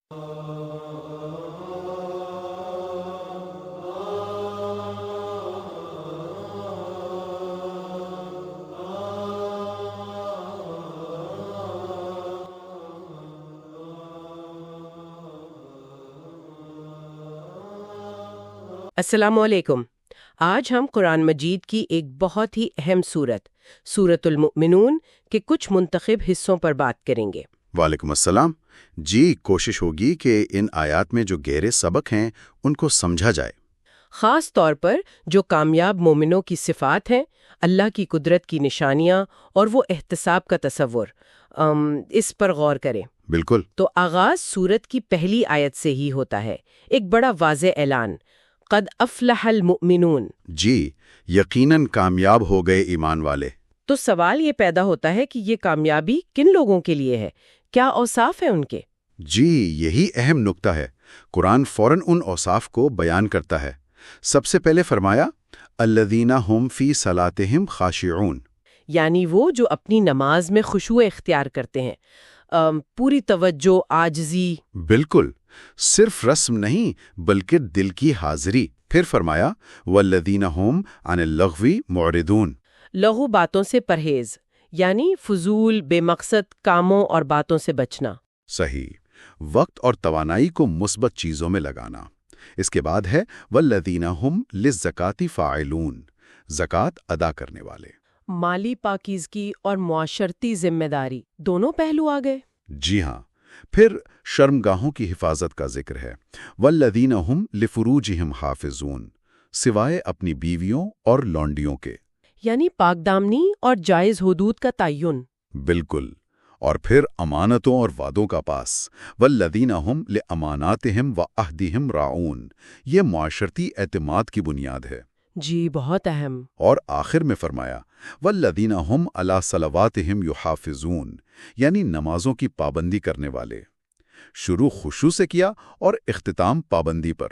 السلام علیکم۔ آج ہم قرآن مجید کی ایک بہت ہی اہم سورۃ المؤمنون کے کچھ منتخب حصوں پر بات کریں گے۔ وعلیکم السلام۔ جی، کوشش ہوگی کہ ان آیات میں جو گہرے سبق ہیں ان کو سمجھا جائے، خاص طور پر جو کامیاب مومنوں کی صفات ہیں، اللہ کی قدرت کی نشانیاں اور وہ احتساب کا تصور، اس پر غور کریں۔ بالکل۔ تو آغاز سورت کی پہلی آیت سے ہی ہوتا ہے، ایک بڑا واضح اعلان، قد افلح المؤمنون۔ جی، یقیناً کامیاب ہو گئے ایمان والے۔ تو سوال یہ پیدا ہوتا ہے کہ یہ کامیابی کن لوگوں کے لیے ہے؟ کیا اوصاف ہیں ان کے؟ جی، یہی اہم نکتہ ہے۔ قرآن فوراً ان اوصاف کو بیان کرتا ہے۔ سب سے پہلے فرمایا الذین ھم فی صلاتہم خاشعون، یعنی وہ جو اپنی نماز میں خشوع اختیار کرتے ہیں، پوری توجہ، عاجزی۔ بالکل، صرف رسم نہیں بلکہ دل کی حاضری۔ پھر فرمایا والذین ھم عن اللغو معرضون، لغو باتوں سے پرہیز، یعنی فضول بے مقصد کاموں اور باتوں سے بچنا۔ صحیح، وقت اور توانائی کو مثبت چیزوں میں لگانا۔ اس کے بعد ہے والذین ھم للزکاۃ فاعلون، زکوٰۃ ادا کرنے والے۔ مالی پاکیزگی اور معاشرتی ذمہ داری دونوں پہلو آ گئے۔ جی ہاں، پھر شرمگاہوں کی حفاظت کا ذکر ہے۔ والذین ھم لفروجہم حافظون، سوائے اپنی بیویوں اور لونڈیوں کے، یعنی پاک دامنی اور جائز حدود کا تعین۔ بالکل۔ اور پھر امانتوں اور وعدوں کا پاس، والذین ھم لاماناتہم وعہدہم راعون، یہ معاشرتی اعتماد کی بنیاد ہے۔ جی، بہت اہم۔ اور آخر میں فرمایا والذین ھم علی صلواتہم یحافظون، یعنی نمازوں کی پابندی کرنے والے۔ شروع خشوع سے کیا اور اختتام پابندی پر۔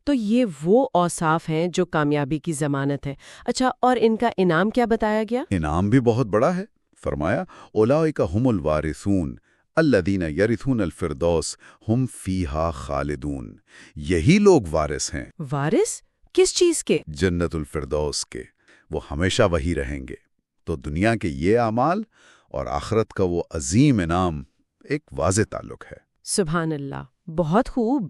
تو یہ وہ اوصاف ہیں جو کامیابی کی ضمانت ہے۔ اچھا، اور ان کا انعام کیا بتایا گیا؟ انعام بھی بہت بڑا ہے۔ فرمایا اولئک ھم الوارثون الذین یرثون الفردوس ھم فیہا خالدون، یہی لوگ وارث ہیں۔ وارث کس چیز کے؟ جنت الفردوس کے، وہ ہمیشہ وہی رہیں گے۔ تو دنیا کے یہ اعمال اور آخرت کا وہ عظیم انعام ایک واضح تعلق ہے۔ سبحان اللہ، بہت خوب۔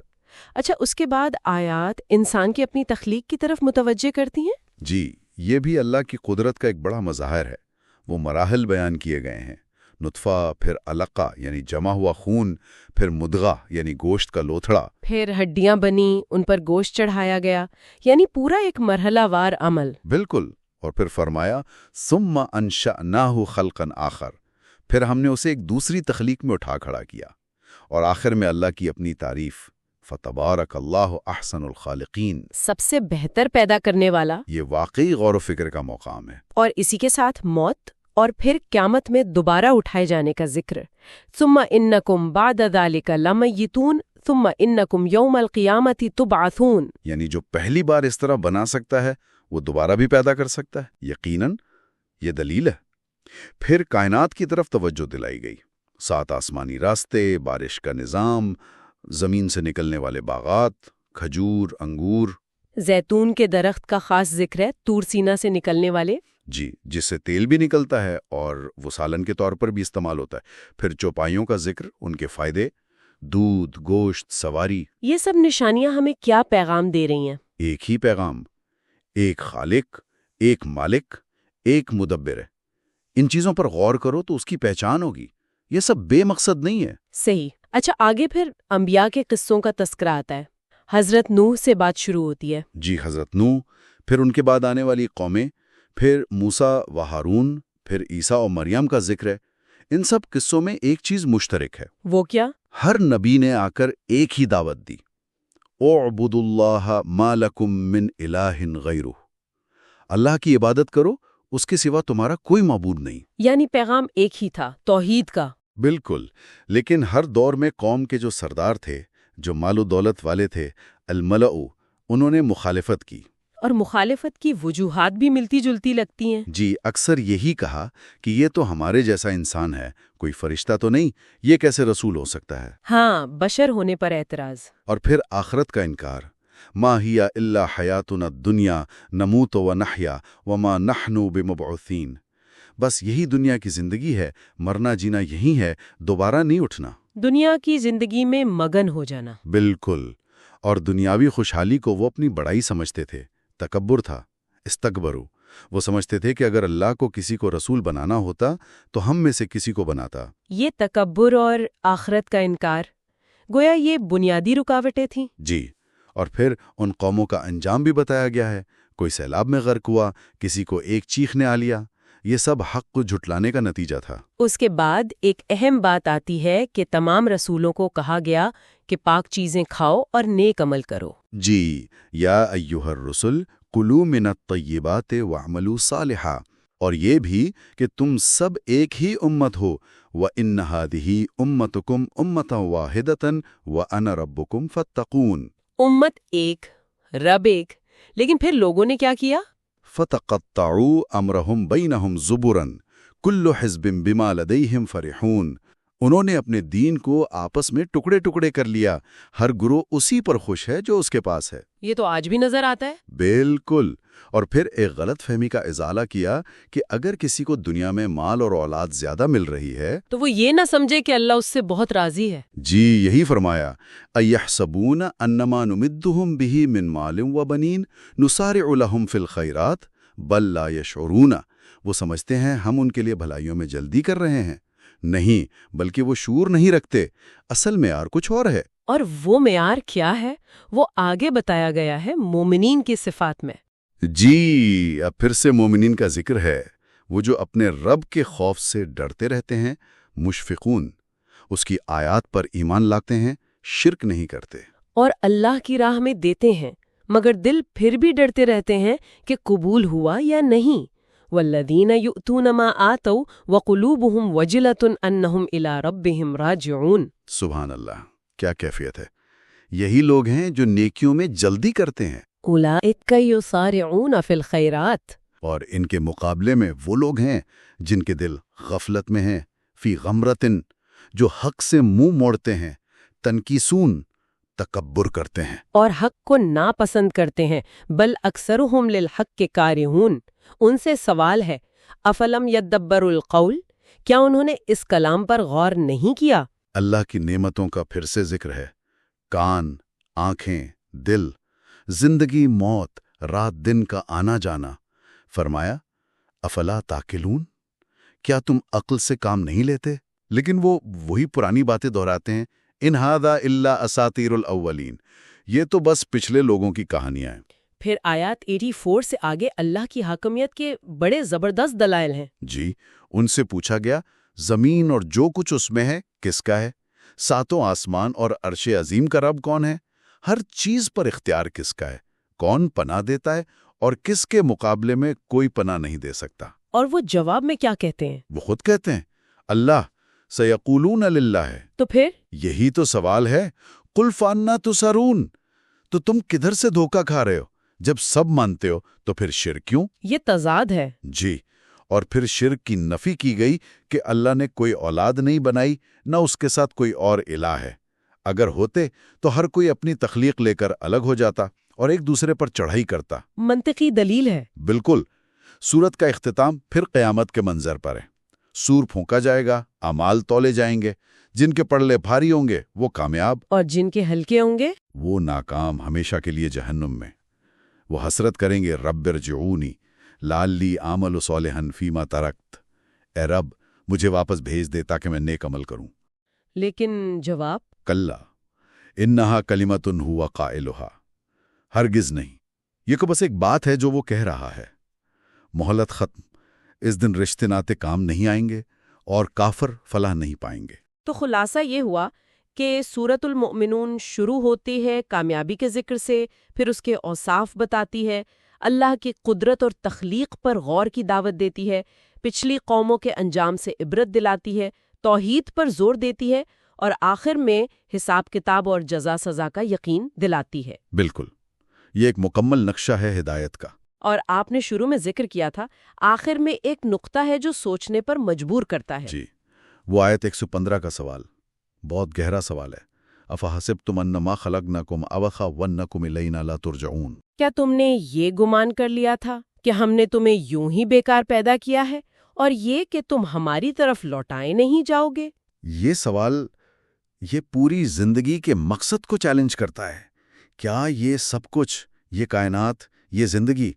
اچھا، اس کے بعد آیات انسان کی اپنی تخلیق کی طرف متوجہ کرتی ہیں۔ جی، یہ بھی اللہ کی قدرت کا ایک بڑا مظاہر ہے۔ وہ مراحل بیان کیے گئے ہیں، نطفہ، پھر علقہ یعنی جمع ہوا خون، پھر مدغہ یعنی گوشت کا لوتھڑا، پھر ہڈیاں بنی، ان پر گوشت چڑھایا گیا، یعنی پورا ایک مرحلہ وار عمل۔ بالکل۔ اور پھر فرمایا ثم انشأناہ خلقا آخر، پھر ہم نے اسے ایک دوسری تخلیق میں اٹھا کھڑا کیا۔ اور آخر میں اللہ کی اپنی تعریف، فتبارک اللہ احسن الخالقین، سب سے بہتر پیدا کرنے والا۔ یہ واقعی غور و فکر کا مقام ہے۔ اور اسی کے ساتھ موت اور پھر قیامت میں دوبارہ اٹھائے جانے کا ذکر۔ ثم انکم بعد ذلک لمیتون ثم انکم یوم القیامت تبعثون، یعنی جو پہلی بار اس طرح بنا سکتا ہے وہ دوبارہ بھی پیدا کر سکتا ہے۔ یقیناً یہ دلیل ہے۔ پھر کائنات کی طرف توجہ دلائی گئی، 7 آسمانی راستے، بارش کا نظام، زمین سے نکلنے والے باغات، کھجور، انگور، زیتون کے درخت کا خاص ذکر ہے، طور سینا سے نکلنے والے۔ جی، جس سے تیل بھی نکلتا ہے اور وہ سالن کے طور پر بھی استعمال ہوتا ہے۔ پھر چوپائیوں کا ذکر، ان کے فائدے، دودھ، گوشت، سواری۔ یہ سب نشانیاں ہمیں کیا پیغام دے رہی ہیں؟ ایک ہی پیغام، ایک خالق، ایک مالک، ایک مدبر ہے۔ ان چیزوں پر غور کرو تو اس کی پہچان ہوگی۔ یہ سب بے مقصد نہیں ہے۔ صحیح۔ اچھا، آگے پھر انبیاء کے قصوں کا تذکرہ آتا ہے۔ حضرت نوح سے بات شروع ہوتی ہے۔ جی، حضرت نوح، پھر ان کے بعد آنے والی قومیں، پھر موسیٰ و ہارون، پھر عیسیٰ و مریم کا ذکر ہے۔ ان سب قصوں میں ایک چیز مشترک ہے۔ وہ کیا؟ ہر نبی نے آ کر ایک ہی دعوت دی، اعبدوا اللہ ما لکم من الہ غیرہ، اللہ کی عبادت کرو، اس کے سوا تمہارا کوئی معبود نہیں۔ یعنی پیغام ایک ہی تھا، توحید کا۔ بالکل، لیکن ہر دور میں قوم کے جو سردار تھے، جو مال و دولت والے تھے، الملأ، انہوں نے مخالفت کی۔ اور مخالفت کی وجوہات بھی ملتی جلتی لگتی ہیں۔ جی، اکثر یہی کہا کہ یہ تو ہمارے جیسا انسان ہے، کوئی فرشتہ تو نہیں، یہ کیسے رسول ہو سکتا ہے؟ ہاں، بشر ہونے پر اعتراض۔ اور پھر آخرت کا انکار، ما ہی الا حیاتنا الدنیا نموت و نحیا وما نحن بمبعوثین، بس یہی دنیا کی زندگی ہے، مرنا جینا یہی ہے، دوبارہ نہیں اٹھنا۔ دنیا کی زندگی میں مگن ہو جانا۔ بالکل، اور دنیاوی خوشحالی کو وہ اپنی بڑائی سمجھتے تھے، تکبر تھا، استکبرو۔ وہ سمجھتے تھے کہ اگر اللہ کو کسی کو رسول بنانا ہوتا تو ہم میں سے کسی کو بناتا۔ یہ تکبر اور آخرت کا انکار، گویا یہ بنیادی رکاوٹیں تھیں۔ جی، اور پھر ان قوموں کا انجام بھی بتایا گیا ہے، کوئی سیلاب میں غرق ہوا، کسی کو ایک چیخ نے آ لیا، یہ سب حق کو جھٹلانے کا نتیجہ تھا۔ اس کے بعد ایک اہم بات آتی ہے کہ تمام رسولوں کو کہا گیا کہ پاک چیزیں کھاؤ اور نیک عمل کرو۔ جی، یا ایھا الرسل کلوا من الطیبات واعملوا صالحا، اور یہ بھی کہ تم سب ایک ہی امت ہو، وَإِنَّ هَٰذِهِ أُمَّتُكُمْ أُمَّةً وَاحِدَةً وَأَنَا رَبُّكُمْ فَاتَّقُونِ۔ امت ایک، رب ایک، لیکن پھر لوگوں نے کیا کیا؟ فَتَقَطَّعُوا أَمْرَهُمْ بَيْنَهُمْ زُبُرًا كُلُّ حِزْبٍ بِمَا لَدَيْهِمْ فَرِحُونَ۔ انہوں نے اپنے دین کو آپس میں ٹکڑے ٹکڑے کر لیا، ہر گروہ اسی پر خوش ہے جو اس کے پاس ہے۔ یہ تو آج بھی نظر آتا ہے۔ بالکل، اور پھر ایک غلط فہمی کا ازالہ کیا کہ اگر کسی کو دنیا میں مال اور اولاد زیادہ مل رہی ہے تو وہ یہ نہ سمجھے کہ اللہ اس سے بہت راضی ہے۔ جی، یہی فرمایا، أَيَحْسَبُونَ أَنَّمَا نُمِدُّهُم بِهِ مِن مَالٍ وَبَنِينَ نُسَارِعُ لَهُمْ فِي الْخَيْرَاتِ بَل لَّا يَشْعُرُونَ۔ وہ سمجھتے ہیں ہم ان کے لیے بھلائیوں میں جلدی کر رہے ہیں، نہیں، بلکہ وہ شعور نہیں رکھتے، اصل معیار کچھ اور ہے۔ اور وہ معیار کیا ہے؟ وہ آگے بتایا گیا ہے مومنین کی صفات میں۔ جی، اب پھر سے مومنین کا ذکر ہے، وہ جو اپنے رب کے خوف سے ڈرتے رہتے ہیں، مشفقون، اس کی آیات پر ایمان لاتے ہیں، شرک نہیں کرتے، اور اللہ کی راہ میں دیتے ہیں، مگر دل پھر بھی ڈرتے رہتے ہیں کہ قبول ہوا یا نہیں۔ والذین یؤتون ما آتوا وقلوبهم وجلة انہم الی ربہم راجعون۔ سبحان اللہ، کیا کیفیت ہے! یہی لوگ ہیں جو نیکیوں میں جلدی کرتے ہیں، اولئک یسارعون فی الخیرات، اور ان کے مقابلے میں وہ لوگ ہیں جن کے دل غفلت میں ہیں، فی غمرتن، جو حق سے منہ موڑتے ہیں، تنکیسون، تکبر کرتے ہیں، اور حق کو ناپسند کرتے ہیں، بل اکثرہم للحق کے کارہون۔ ان سے سوال ہے، افلم یدبروا القول، کیا انہوں نے اس کلام پر غور نہیں کیا؟ اللہ کی نعمتوں کا پھر سے ذکر ہے، کان، آنکھیں، دل، زندگی موت، رات دن کا آنا جانا۔ فرمایا، افلا تاقلون، کیا تم عقل سے کام نہیں لیتے؟ لیکن وہ وہی پرانی باتیں دہراتے ہیں، ان ھذا الا اساطیر الاولین، یہ تو بس پچھلے لوگوں کی کہانیاں ہیں۔ پھر آیات 84 سے آگے اللہ کی حاکمیت کے بڑے زبردست دلائل ہیں۔ جی، ان سے پوچھا گیا، زمین اور جو کچھ اس میں ہے کس کا ہے؟ ساتوں آسمان اور عرش عظیم کا رب کون ہے؟ ہر چیز پر اختیار کس کا ہے؟ کون پناہ دیتا ہے اور کس کے مقابلے میں کوئی پناہ نہیں دے سکتا؟ اور وہ جواب میں کیا کہتے ہیں؟ وہ خود کہتے ہیں، اللہ، سیقولون للہ ہے۔ تو پھر یہی تو سوال ہے، قل فانا تسرون، تو تم کدھر سے دھوکہ کھا رہے ہو؟ جب سب مانتے ہو تو پھر شرک کیوں؟ یہ تضاد ہے۔ جی، اور پھر شرک کی نفی کی گئی کہ اللہ نے کوئی اولاد نہیں بنائی، نہ اس کے ساتھ کوئی اور الہ ہے۔ اگر ہوتے تو ہر کوئی اپنی تخلیق لے کر الگ ہو جاتا اور ایک دوسرے پر چڑھائی کرتا۔ منطقی دلیل ہے۔ بالکل۔ سورت کا اختتام پھر قیامت کے منظر پر ہے، سور پھونکا جائے گا، اعمال تولے جائیں گے، جن کے پلڑے بھاری ہوں گے وہ کامیاب، اور جن کے ہلکے ہوں گے وہ ناکام، ہمیشہ کے لیے جہنم میں۔ وہ حسرت کریں گے، رب ارجعونی لعلی اعمل صالحا فیما ترکت، اے رب مجھے واپس بھیج دے تاکہ میں نیک عمل کروں۔ لیکن جواب، کلا انہا کلمۃ ہوا قائلھا، ہرگز نہیں، یہ کو بس ایک بات ہے جو وہ کہہ رہا ہے۔ مہلت ختم، اس دن رشتے ناتے کام نہیں آئیں گے اور کافر فلاح نہیں پائیں گے۔ تو خلاصہ یہ ہوا کہ سورۃ المؤمنون شروع ہوتی ہے کامیابی کے ذکر سے، پھر اس کے اوصاف بتاتی ہے، اللہ کی قدرت اور تخلیق پر غور کی دعوت دیتی ہے، پچھلی قوموں کے انجام سے عبرت دلاتی ہے، توحید پر زور دیتی ہے، اور آخر میں حساب کتاب اور جزا سزا کا یقین دلاتی ہے۔ بالکل، یہ ایک مکمل نقشہ ہے ہدایت کا۔ اور آپ نے شروع میں ذکر کیا تھا، آخر میں ایک نقطہ ہے جو سوچنے پر مجبور کرتا ہے۔ جی، وہ آیت 115 کا سوال بہت گہرا سوال ہے۔ افحسبتم انما خلقناکم عبثا وانکم الینا لا ترجعون۔ کیا تم نے یہ گمان کر لیا تھا کہ ہم نے تمہیں یوں ہی بیکار پیدا کیا ہے اور یہ کہ تم ہماری طرف لوٹائے نہیں جاؤ گے؟ یہ سوال یہ پوری زندگی کے مقصد کو چیلنج کرتا ہے۔ کیا یہ سب کچھ، یہ کائنات، یہ زندگی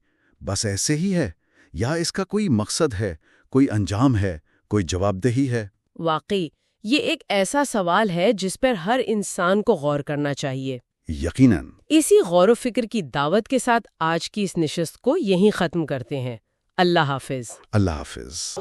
بس ایسے ہی ہے، یا اس کا کوئی مقصد ہے، کوئی انجام ہے، کوئی جواب دہی ہے؟ واقعی یہ ایک ایسا سوال ہے جس پر ہر انسان کو غور کرنا چاہیے۔ یقیناً۔ اسی غور و فکر کی دعوت کے ساتھ آج کی اس نشست کو یہیں ختم کرتے ہیں۔ اللہ حافظ۔ اللہ حافظ۔